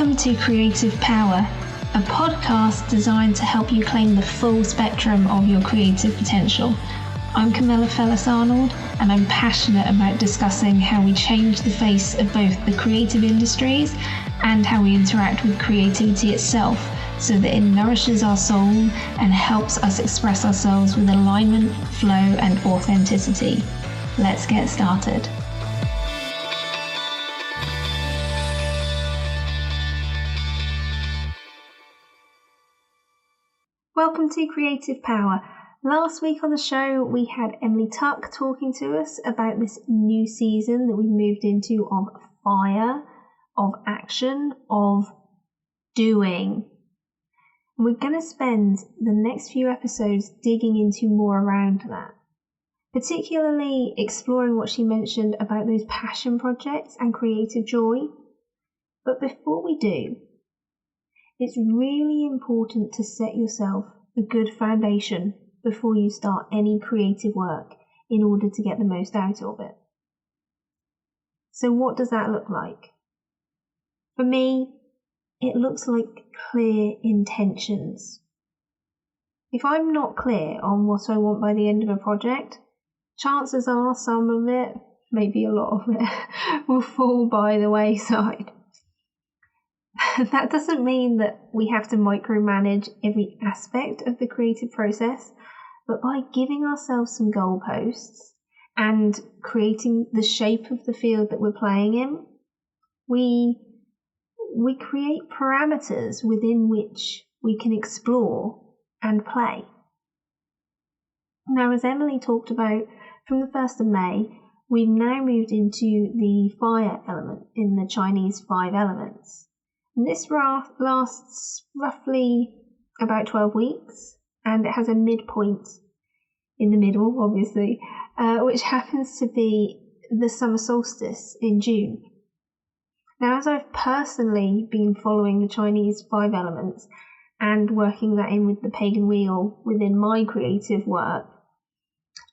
Welcome to Creative Power, a podcast designed to help you claim the full spectrum of your creative potential. I'm Camilla Fellis-Arnold, and I'm passionate about discussing how we change the face of both the creative industries and how we interact with creativity itself, so that it nourishes our soul and helps us express ourselves with alignment, flow, and authenticity. Let's get started. Welcome to Creative Power. Last week on the show, we had Emily Tuck talking to us about this new season that we moved into of fire, of action, of doing. And we're going to spend the next few episodes digging into more around that, particularly exploring what she mentioned about those passion projects and creative joy. But before we do, it's really important to set yourself a good foundation before you start any creative work in order to get the most out of it. So what does that look like? For me, it looks like clear intentions. If I'm not clear on what I want by the end of a project, chances are some of it, maybe a lot of it, will fall by the wayside. That doesn't mean that we have to micromanage every aspect of the creative process, but by giving ourselves some goalposts and creating the shape of the field that we're playing in, we create parameters within which we can explore and play. Now, as Emily talked about, from the 1st of May, we've now moved into the fire element in the Chinese 5 elements. And this lasts roughly about 12 weeks, and it has a midpoint in the middle, obviously, which happens to be the summer solstice in June. Now, as I've personally been following the Chinese 5 elements and working that in with the pagan wheel within my creative work,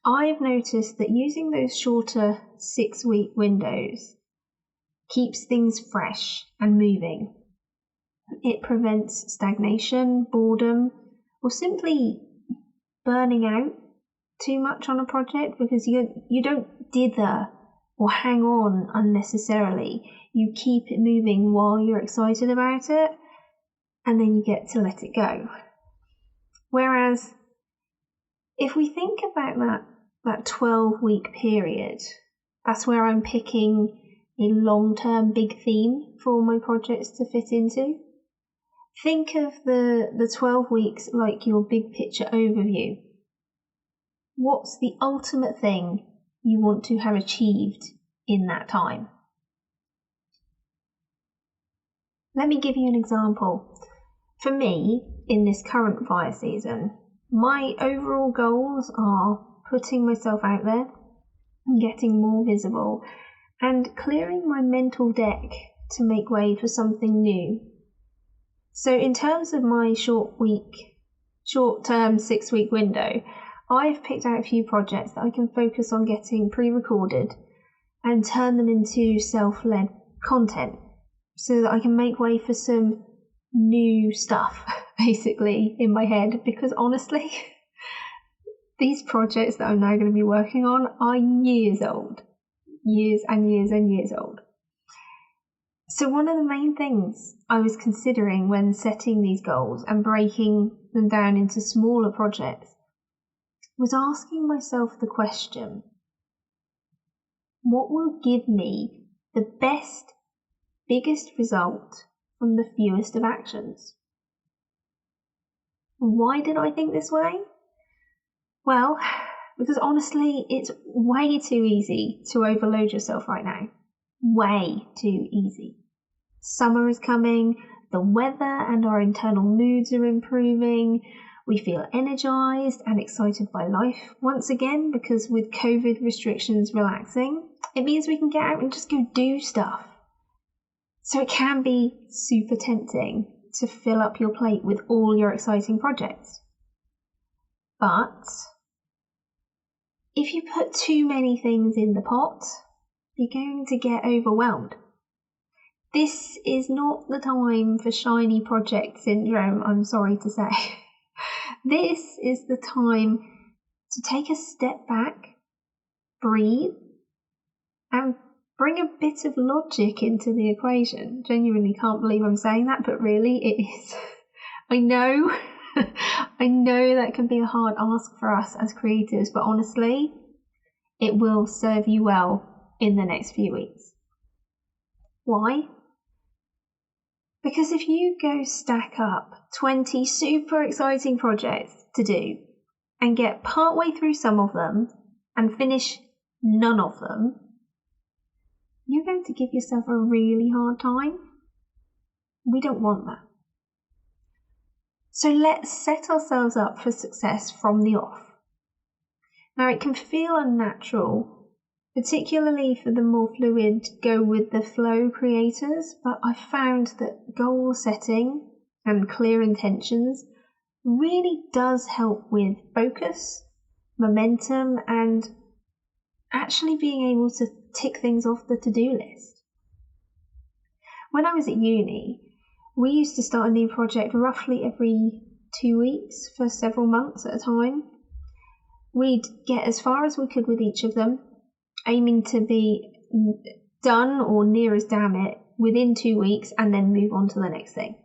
I've noticed that using those shorter 6-week windows keeps things fresh and moving. It prevents stagnation, boredom, or simply burning out too much on a project, because you don't dither or hang on unnecessarily. You keep it moving while you're excited about it, and then you get to let it go. Whereas if we think about that 12-week period, that's where I'm picking a long-term big theme for all my projects to fit into. Think of the 12 weeks like your big picture overview. What's the ultimate thing you want to have achieved in that time? Let me give you an example. For me, in this current fire season, my overall goals are putting myself out there and getting more visible and clearing my mental deck to make way for something new. So in terms of my short-term 6-week window, I've picked out a few projects that I can focus on getting pre-recorded and turn them into self-led content so that I can make way for some new stuff, basically, in my head. Because honestly, these projects that I'm now going to be working on are years old. Years and years and years old. So one of the main things I was considering when setting these goals and breaking them down into smaller projects was asking myself the question, what will give me the best, biggest result from the fewest of actions? Why did I think this way? Well, because honestly, it's way too easy to overload yourself right now. Way too easy. Summer is coming, the weather and our internal moods are improving, we feel energized and excited by life once again, because with COVID restrictions relaxing, it means we can get out and just go do stuff. So it can be super tempting to fill up your plate with all your exciting projects. But if you put too many things in the pot, you're going to get overwhelmed. This is not the time for shiny project syndrome, I'm sorry to say. This is the time to take a step back, breathe, and bring a bit of logic into the equation. Genuinely can't believe I'm saying that, but really it is. I know that can be a hard ask for us as creatives, but honestly, it will serve you well in the next few weeks. Why? Because if you go stack up 20 super exciting projects to do and get partway through some of them and finish none of them, you're going to give yourself a really hard time. We don't want that. So let's set ourselves up for success from the off. Now, it can feel unnatural, particularly for the more fluid, go with the flow creators, but I've found that goal setting and clear intentions really does help with focus, momentum, and actually being able to tick things off the to-do list. When I was at uni, we used to start a new project roughly every 2 weeks for several months at a time. We'd get as far as we could with each of them, aiming to be done or near as damn it within 2 weeks and then move on to the next thing.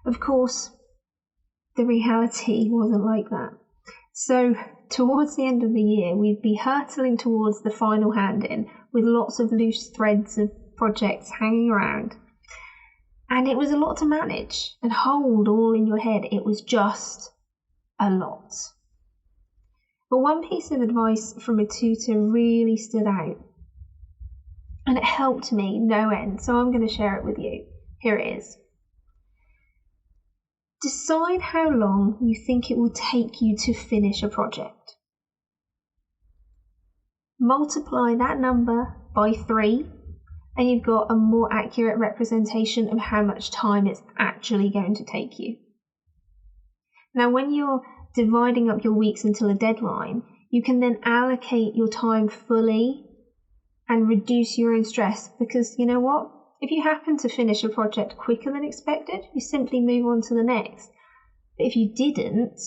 Of course, the reality wasn't like that. So towards the end of the year, we'd be hurtling towards the final hand-in with lots of loose threads of projects hanging around. And it was a lot to manage and hold all in your head. It was just a lot. But one piece of advice from a tutor really stood out. And it helped me no end, so I'm going to share it with you. Here it is. Decide how long you think it will take you to finish a project. Multiply that number by 3, and you've got a more accurate representation of how much time it's actually going to take you. Now, when you're dividing up your weeks until a deadline, you can then allocate your time fully and reduce your own stress, because you know what? If you happen to finish a project quicker than expected, you simply move on to the next. But if you didn't,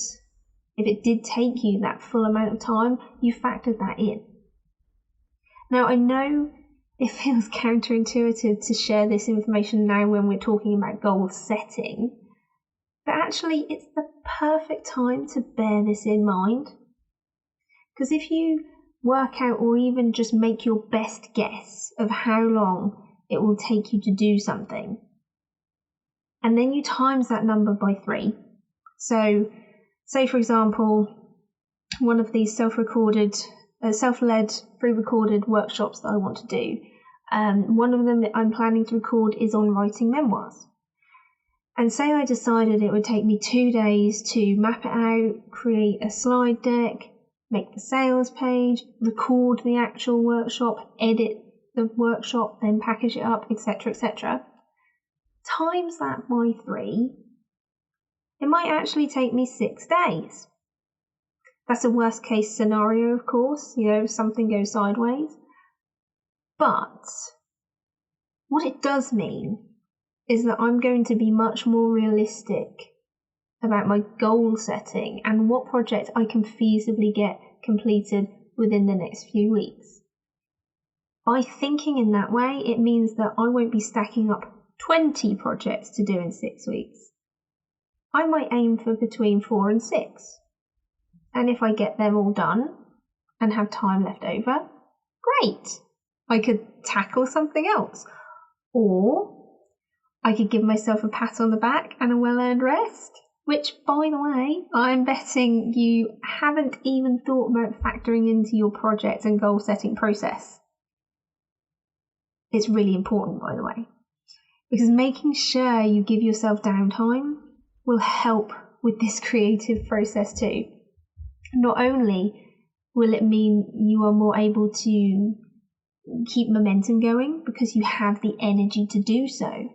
if it did take you that full amount of time, you factored that in. Now, I know it feels counterintuitive to share this information now when we're talking about goal setting, but actually it's the perfect time to bear this in mind. Because if you work out or even just make your best guess of how long it will take you to do something, and then you times that number by 3. So say, for example, one of these self-led, pre-recorded workshops that I want to do, one of them that I'm planning to record is on writing memoirs. And say I decided it would take me 2 days to map it out, create a slide deck, make the sales page, record the actual workshop, edit the workshop, then package it up, etc., etc. Times that by 3, it might actually take me 6 days. That's a worst case scenario, of course, something goes sideways. But what it does mean is that I'm going to be much more realistic about my goal setting and what project I can feasibly get completed within the next few weeks. By thinking in that way, it means that I won't be stacking up 20 projects to do in 6 weeks. I might aim for between 4 and 6. And if I get them all done and have time left over, great. I could tackle something else. Or I could give myself a pat on the back and a well-earned rest, which, by the way, I'm betting you haven't even thought about factoring into your project and goal setting process. It's really important, by the way, because making sure you give yourself downtime will help with this creative process too. Not only will it mean you are more able to keep momentum going because you have the energy to do so,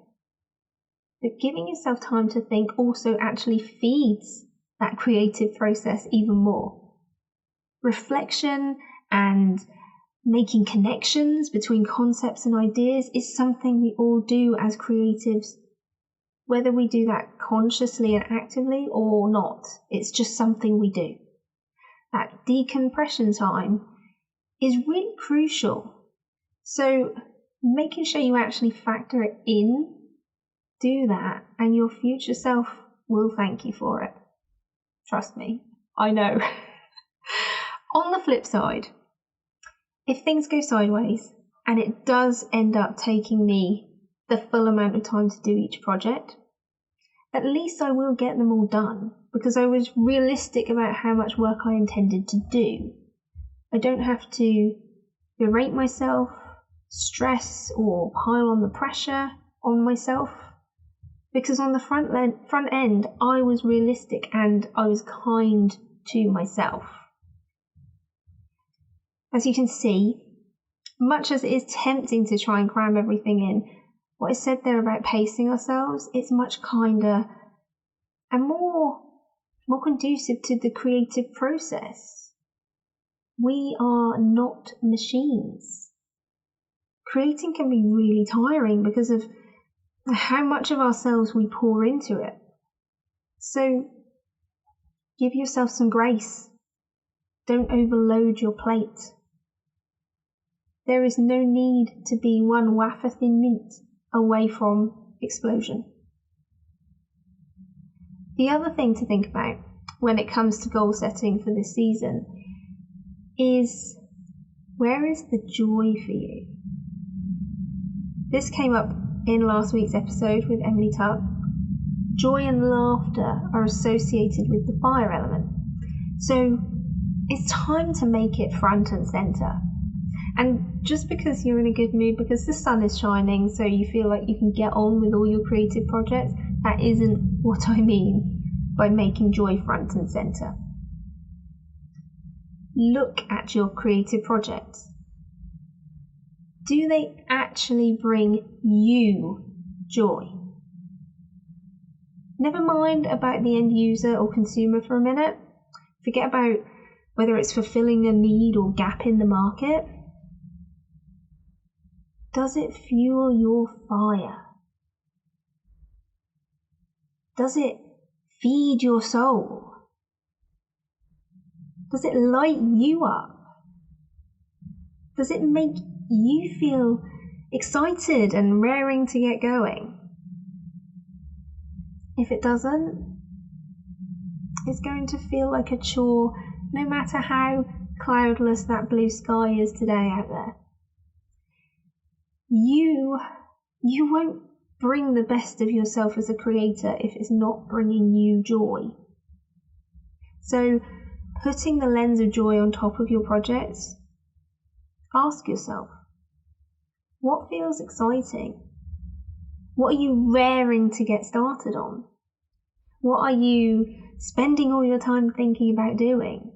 but giving yourself time to think also actually feeds that creative process even more. Reflection and making connections between concepts and ideas is something we all do as creatives, whether we do that consciously and actively or not. It's just something we do. That decompression time is really crucial. So making sure you actually factor it in, do that, and your future self will thank you for it. Trust me, I know. On the flip side, if things go sideways and it does end up taking me the full amount of time to do each project, at least I will get them all done because I was realistic about how much work I intended to do. I don't have to berate myself, stress, or pile on the pressure on myself, because on the front end I was realistic and I was kind to myself. As you can see, much as it is tempting to try and cram everything in, what I said there about pacing ourselves, it's much kinder and more conducive to the creative process. We are not machines. Creating can be really tiring because of how much of ourselves we pour into it. So give yourself some grace. Don't overload your plate. There is no need to be one wafer thin mint away from explosion. The other thing to think about when it comes to goal setting for this season is, where is the joy for you? This came up in last week's episode with Emily Tuck. Joy and laughter are associated with the fire element. So it's time to make it front and centre. And just because you're in a good mood, because the sun is shining, so you feel like you can get on with all your creative projects, that isn't what I mean by making joy front and centre. Look at your creative projects. Do they actually bring you joy? Never mind about the end user or consumer for a minute. Forget about whether it's fulfilling a need or gap in the market. Does it fuel your fire? Does it feed your soul? Does it light you up? Does it make you feel excited and raring to get going? If it doesn't, it's going to feel like a chore no matter how cloudless that blue sky is today out there. You won't bring the best of yourself as a creator if it's not bringing you joy. So, putting the lens of joy on top of your projects, ask yourself, what feels exciting? What are you raring to get started on? What are you spending all your time thinking about doing?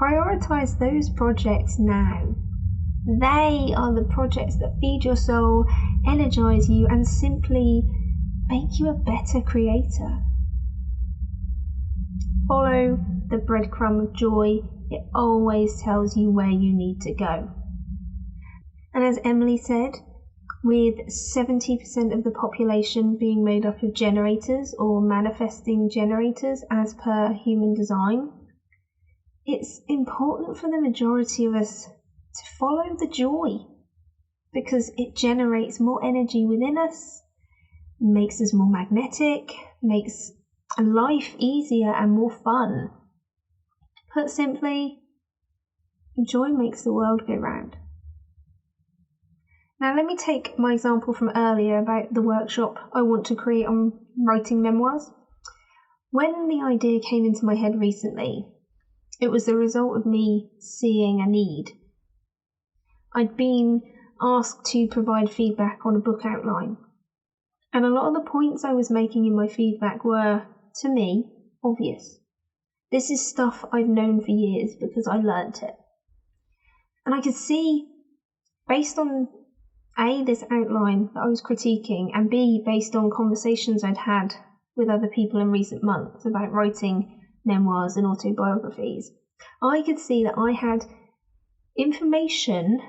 Prioritize those projects now. They are the projects that feed your soul, energize you, and simply make you a better creator. Follow the breadcrumb of joy. It always tells you where you need to go. And as Emily said, with 70% of the population being made up of generators or manifesting generators as per human design, it's important for the majority of us to follow the joy, because it generates more energy within us, makes us more magnetic, makes life easier and more fun. Put simply, joy makes the world go round. Now let me take my example from earlier about the workshop I want to create on writing memoirs. When the idea came into my head recently, it was the result of me seeing a need. I'd been asked to provide feedback on a book outline, and a lot of the points I was making in my feedback were, to me, obvious. This is stuff I've known for years because I learnt it. And I could see, based on A, this outline that I was critiquing, and B, based on conversations I'd had with other people in recent months about writing memoirs and autobiographies, I could see that I had information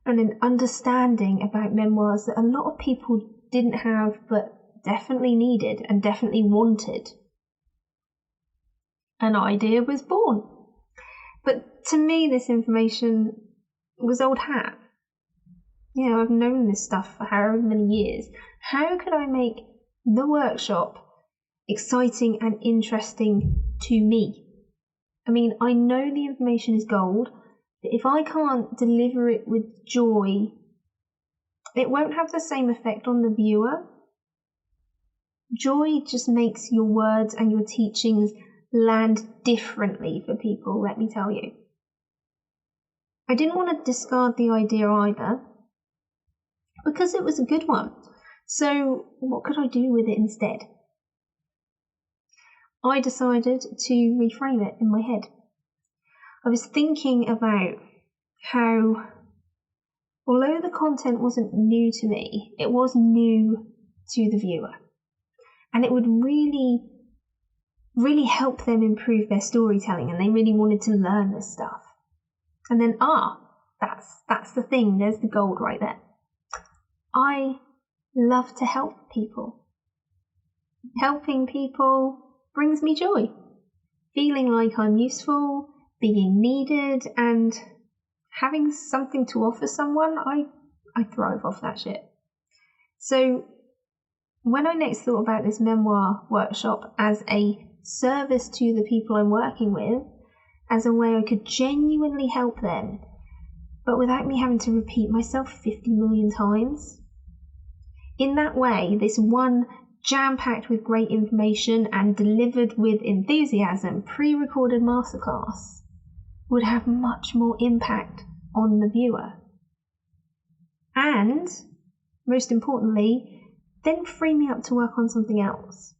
and an understanding about memoirs that a lot of people didn't have but definitely needed and definitely wanted. An idea was born. But to me, this information was old hat. I've known this stuff for however many years. How could I make the workshop exciting and interesting to me? I know the information is gold, but if I can't deliver it with joy, it won't have the same effect on the viewer. Joy just makes your words and your teachings land differently for people, let me tell you. I didn't want to discard the idea either, because it was a good one. So what could I do with it instead? I decided to reframe it in my head. I was thinking about how, although the content wasn't new to me, it was new to the viewer. And it would really help them improve their storytelling, and they really wanted to learn this stuff. And then, that's the thing, there's the gold right there. I love to help people. Helping people brings me joy. Feeling like I'm useful, being needed, and having something to offer someone, I thrive off that shit. So when I next thought about this memoir workshop as a service to the people I'm working with, as a way I could genuinely help them, but without me having to repeat myself 50 million times. In that way, this one jam-packed with great information and delivered with enthusiasm pre-recorded masterclass would have much more impact on the viewer. And, most importantly, then free me up to work on something else.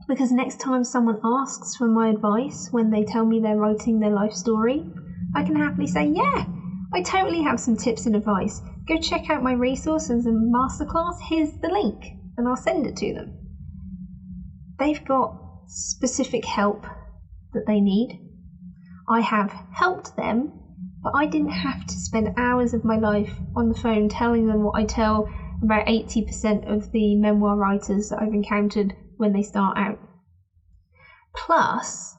Because next time someone asks for my advice when they tell me they're writing their life story, I can happily say, yeah, I totally have some tips and advice. Go check out my resources and masterclass, here's the link, and I'll send it to them. They've got specific help that they need. I have helped them, but I didn't have to spend hours of my life on the phone telling them what I tell about 80% of the memoir writers that I've encountered when they start out. Plus,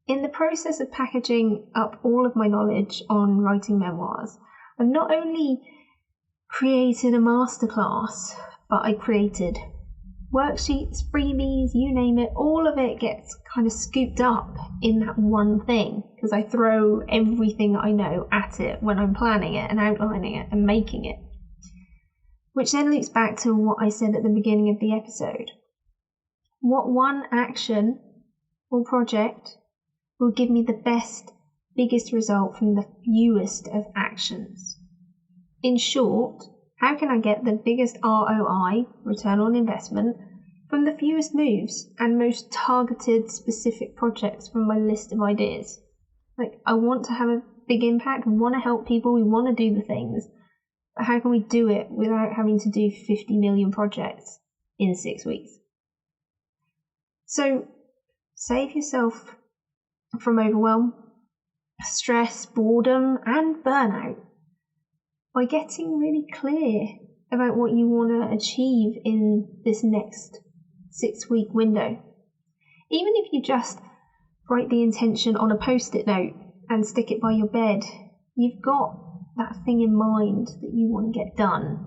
in the process of packaging up all of my knowledge on writing memoirs, I've not only created a masterclass, but I created worksheets, freebies, you name it. All of it gets kind of scooped up in that one thing, because I throw everything I know at it when I'm planning it and outlining it and making it. Which then loops back to what I said at the beginning of the episode. What one action or project will give me the best, biggest result from the fewest of actions? In short, how can I get the biggest ROI, return on investment, from the fewest moves and most targeted specific projects from my list of ideas? I want to have a big impact, we want to help people, we want to do the things. But how can we do it without having to do 50 million projects in 6 weeks? So save yourself from overwhelm, stress, boredom, and burnout by getting really clear about what you want to achieve in this next 6-week window. Even if you just write the intention on a post-it note and stick it by your bed, you've got that thing in mind that you want to get done.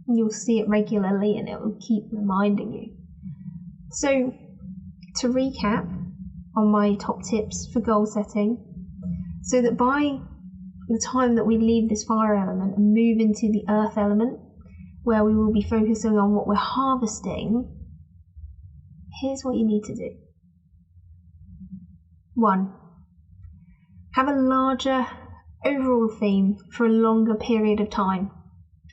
You'll see it regularly and it will keep reminding you. So, to recap on my top tips for goal setting, so that by the time that we leave this fire element and move into the earth element, where we will be focusing on what we're harvesting, here's what you need to do. 1. Have a larger overall theme for a longer period of time,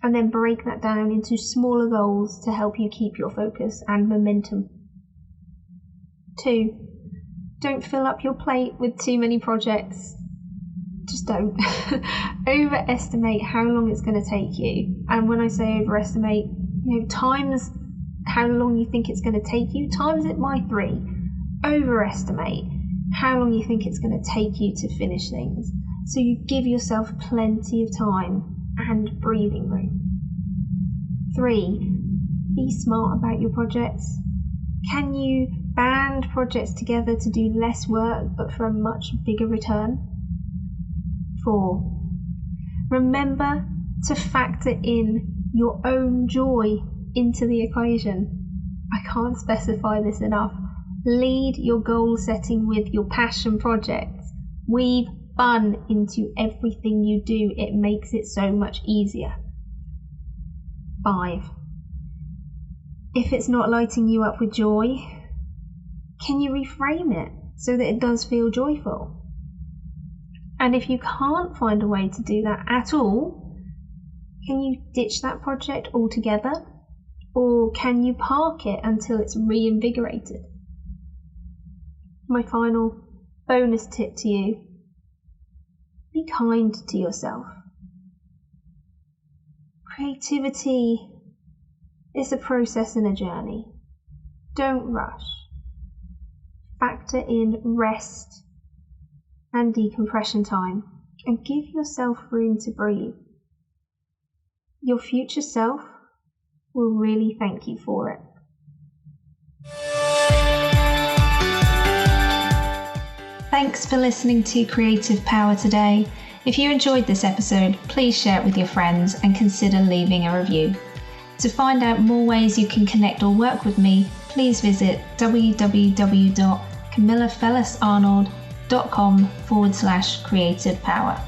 and then break that down into smaller goals to help you keep your focus and momentum. 2. Don't fill up your plate with too many projects. Just don't. Overestimate how long it's going to take you. And when I say overestimate, times how long you think it's going to take you, times it by 3. Overestimate how long you think it's going to take you to finish things. so you give yourself plenty of time and breathing room. 3. Be smart about your projects. Can you band projects together to do less work but for a much bigger return? 4. Remember to factor in your own joy into the equation. I can't specify this enough. Lead your goal setting with your passion projects. Weave fun into everything you do. It makes it so much easier. 5. If it's not lighting you up with joy, can you reframe it so that it does feel joyful? And if you can't find a way to do that at all, can you ditch that project altogether? Or can you park it until it's reinvigorated? My final bonus tip to you: be kind to yourself. Creativity is a process and a journey. Don't rush. Factor in rest and decompression time and give yourself room to breathe. Your future self will really thank you for it. Thanks for listening to Creative Power today. If you enjoyed this episode, please share it with your friends and consider leaving a review. To find out more ways you can connect or work with me, please visit www.camillafellisarnold.com/creative power.